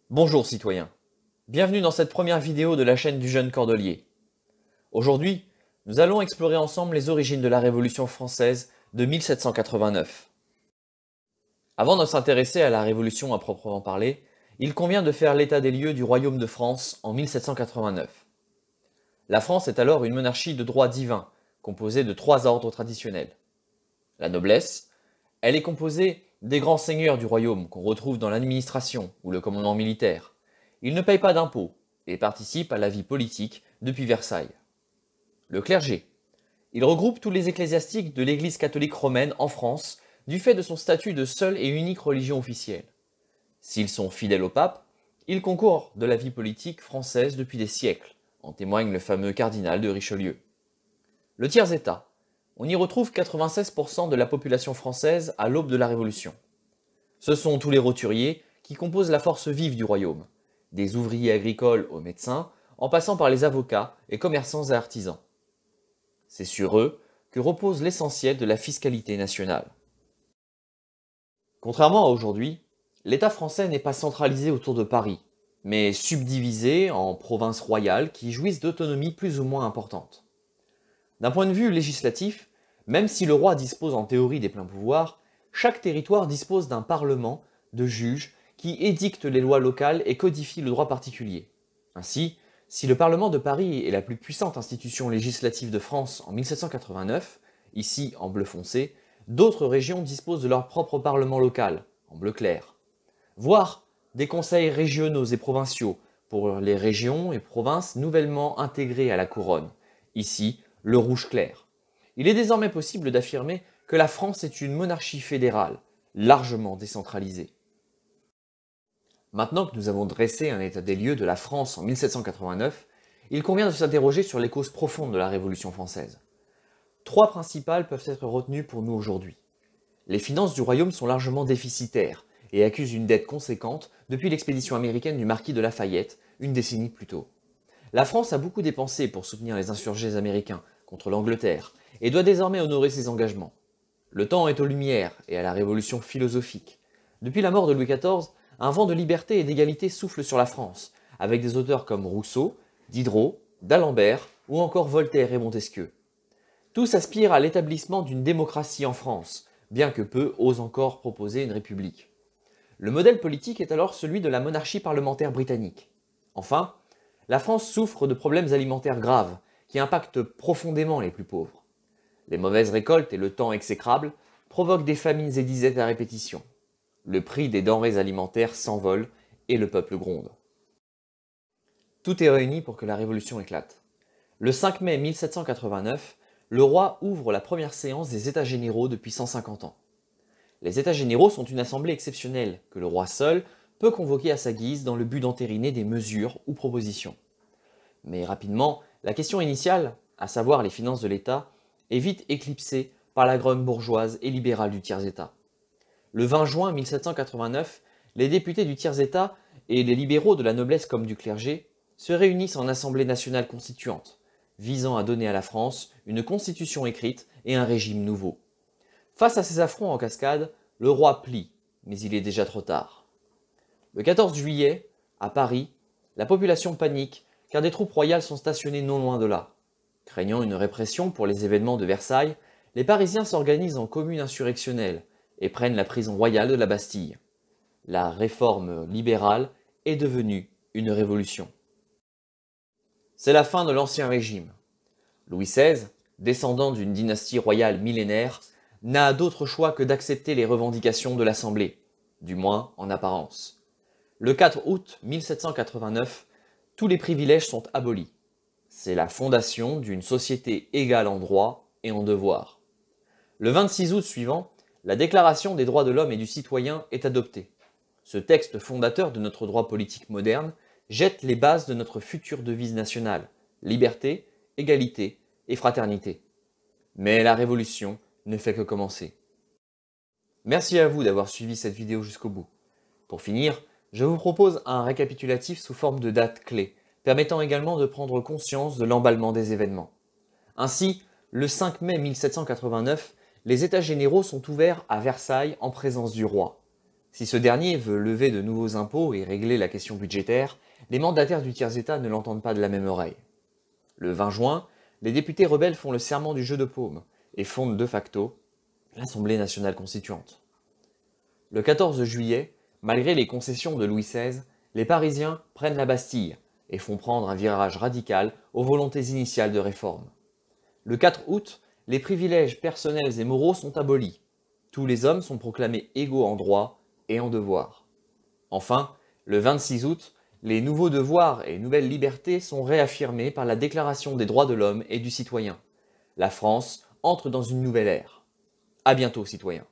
Bonjour citoyens, bienvenue dans cette première vidéo de la chaîne du jeune Cordelier. Aujourd'hui, nous allons explorer ensemble les origines de la Révolution française de 1789. Avant de s'intéresser à la Révolution à proprement parler, il convient de faire l'état des lieux du Royaume de France en 1789. La France est alors une monarchie de droit divin, composée de 3 ordres traditionnels. La noblesse, elle est composée des grands seigneurs du royaume qu'on retrouve dans l'administration ou le commandement militaire. Ils ne payent pas d'impôts et participent à la vie politique depuis Versailles. Le clergé. Il regroupe tous les ecclésiastiques de l'Église catholique romaine en France du fait de son statut de seule et unique religion officielle. S'ils sont fidèles au pape, ils concourent de la vie politique française depuis des siècles, en témoigne le fameux cardinal de Richelieu. Le tiers-état. On y retrouve 96% de la population française à l'aube de la Révolution. Ce sont tous les roturiers qui composent la force vive du royaume, des ouvriers agricoles aux médecins, en passant par les avocats et commerçants et artisans. C'est sur eux que repose l'essentiel de la fiscalité nationale. Contrairement à aujourd'hui, l'État français n'est pas centralisé autour de Paris, mais subdivisé en provinces royales qui jouissent d'autonomie plus ou moins importante. D'un point de vue législatif, même si le roi dispose en théorie des pleins pouvoirs, chaque territoire dispose d'un parlement, de juges, qui édictent les lois locales et codifient le droit particulier. Ainsi, si le Parlement de Paris est la plus puissante institution législative de France en 1789, ici en bleu foncé, d'autres régions disposent de leur propre parlement local, en bleu clair. Voire des conseils régionaux et provinciaux pour les régions et provinces nouvellement intégrées à la couronne, ici le rouge clair. Il est désormais possible d'affirmer que la France est une monarchie fédérale, largement décentralisée. Maintenant que nous avons dressé un état des lieux de la France en 1789, il convient de s'interroger sur les causes profondes de la Révolution française. 3 principales peuvent être retenues pour nous aujourd'hui. Les finances du royaume sont largement déficitaires et accusent une dette conséquente depuis l'expédition américaine du marquis de Lafayette, une décennie plus tôt. La France a beaucoup dépensé pour soutenir les insurgés américains contre l'Angleterre et doit désormais honorer ses engagements. Le temps est aux Lumières et à la révolution philosophique. Depuis la mort de Louis XIV, un vent de liberté et d'égalité souffle sur la France, avec des auteurs comme Rousseau, Diderot, d'Alembert ou encore Voltaire et Montesquieu. Tous aspirent à l'établissement d'une démocratie en France, bien que peu osent encore proposer une république. Le modèle politique est alors celui de la monarchie parlementaire britannique. Enfin, la France souffre de problèmes alimentaires graves qui impactent profondément les plus pauvres. Les mauvaises récoltes et le temps exécrable provoquent des famines et disettes à répétition. Le prix des denrées alimentaires s'envole et le peuple gronde. Tout est réuni pour que la Révolution éclate. Le 5 mai 1789, le roi ouvre la première séance des États généraux depuis 150 ans. Les États généraux sont une assemblée exceptionnelle que le roi seul peut convoquer à sa guise dans le but d'entériner des mesures ou propositions. Mais rapidement, la question initiale, à savoir les finances de l'État, est vite éclipsée par la grogne bourgeoise et libérale du tiers-État. Le 20 juin 1789, les députés du tiers-État et les libéraux de la noblesse comme du clergé se réunissent en Assemblée nationale constituante, visant à donner à la France une constitution écrite et un régime nouveau. Face à ces affronts en cascade, le roi plie, mais il est déjà trop tard. Le 14 juillet, à Paris, la population panique car des troupes royales sont stationnées non loin de là. Craignant une répression pour les événements de Versailles, les Parisiens s'organisent en communes insurrectionnelles et prennent la prison royale de la Bastille. La réforme libérale est devenue une révolution. C'est la fin de l'Ancien Régime. Louis XVI, descendant d'une dynastie royale millénaire, n'a d'autre choix que d'accepter les revendications de l'Assemblée, du moins en apparence. Le 4 août 1789, tous les privilèges sont abolis. C'est la fondation d'une société égale en droits et en devoirs. Le 26 août suivant, la Déclaration des droits de l'homme et du citoyen est adoptée. Ce texte fondateur de notre droit politique moderne jette les bases de notre future devise nationale, liberté, égalité et fraternité. Mais la révolution ne fait que commencer. Merci à vous d'avoir suivi cette vidéo jusqu'au bout. Pour finir, je vous propose un récapitulatif sous forme de dates clés, permettant également de prendre conscience de l'emballement des événements. Ainsi, le 5 mai 1789, les États généraux sont ouverts à Versailles en présence du roi. Si ce dernier veut lever de nouveaux impôts et régler la question budgétaire, les mandataires du tiers-État ne l'entendent pas de la même oreille. Le 20 juin, les députés rebelles font le serment du jeu de paume et fondent de facto l'Assemblée nationale constituante. Le 14 juillet, malgré les concessions de Louis XVI, les Parisiens prennent la Bastille et font prendre un virage radical aux volontés initiales de réforme. Le 4 août, les privilèges personnels et moraux sont abolis. Tous les hommes sont proclamés égaux en droit et en devoir. Enfin, le 26 août, les nouveaux devoirs et nouvelles libertés sont réaffirmés par la Déclaration des droits de l'homme et du citoyen. La France entre dans une nouvelle ère. À bientôt, citoyens.